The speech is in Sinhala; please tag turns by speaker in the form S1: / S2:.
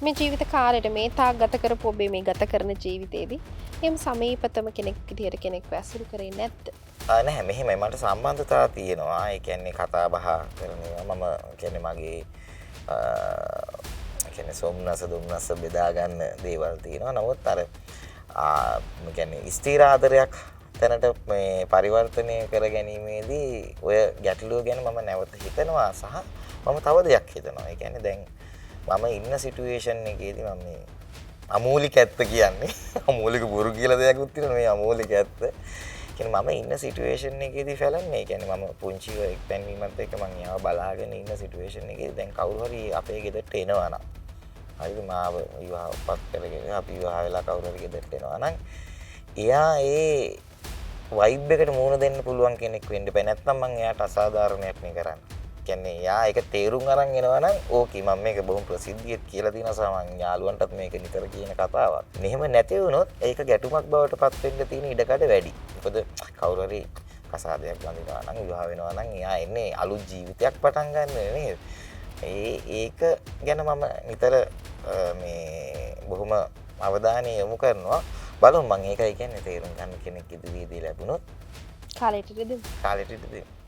S1: මේ ජීවිත කාලෙට මේ තාක් ගත කරපු ඔබේ මේ ගත කරන ජීවිතේදී එහෙම සමීපතම කෙනෙක් විදියට කෙනෙක්ව ඇසුරු කරේ නැද්ද?
S2: නැහැ මෙහෙමයි මට සම්බන්ධතා තියෙනවා. ඒ කියන්නේ කතා බහ කරනවා. මම කියන්නේ මගේ කියන්නේ සොම්නස දුම්නස බෙදා ගන්න දේවල් තියෙනවා. නමුත් අර කියන්නේ ස්ථිර ආදරයක් තැනට මේ පරිවර්තනය කර ගැනීමේදී ඔය ගැටලුව ගැන මම නැවත හිතනවා සහ මම තව දෙයක් හිතනවා. ඒ කියන්නේ දැන් මම ඉන්න සිටුේෂන් එකේදී මම මේ අමූලික ඇත්ත කියන්නේ අමූලික බොරු කියලා දෙයක්වත් තියෙනවා මේ අමූලික ඇත්ත. කියන්නේ මම ඉන්න සිටුේෂන් එකේදී ෆැලන්නේ. ඒ කියන්නේ මම පුංචිව එක්තැන්වීමත් එක්ක මම යාව බලාගෙන ඉන්න සිටුේෂන් එකේදී දැන් කවුරු හරි අපේ ගෙදරට එනවා නම් හරිද මාව විවාහපත් කරගෙන අපි විවාහ වෙලා කවුරු හරි ගෙදරට එනවා නම් එයා ඒ වයිබ් එකට මුහුණ දෙන්න පුළුවන් කෙනෙක් වෙන්න බෑ. නැත්නම් මම එයාට අසාධාරණයක් නේ කරන්නේ. කියන්නේ යා ඒක තේරුම් අරන් එනවා නම් ඕකේ මම මේක බොහොම ප්‍රසිද්ධියට කියලා දිනවා සමන් යාළුවන්ටත් මේක නිතර කියන කතාවක්. මෙහෙම නැති වුණොත් ඒක ගැටුමක් බවට පත් වෙන්න තියෙන ඉඩකඩ වැඩි. මොකද කවුරු හරි කසාදයක් බඳිනවා නම් විවාහ වෙනවා නම් එයා එන්නේ අලුත් ජීවිතයක් පටන් ගන්න නේද? ඒක ගැන මම නිතර මේ බොහොම අවධානය යොමු කරනවා. බලමු මම ඒකයි කියන්නේ තේරුම් ගන්න කෙනෙක් ඉදිරියේදී ලැබුණොත්
S1: කාලෙට දෙමු.
S2: කාලෙට ඉදිරියේ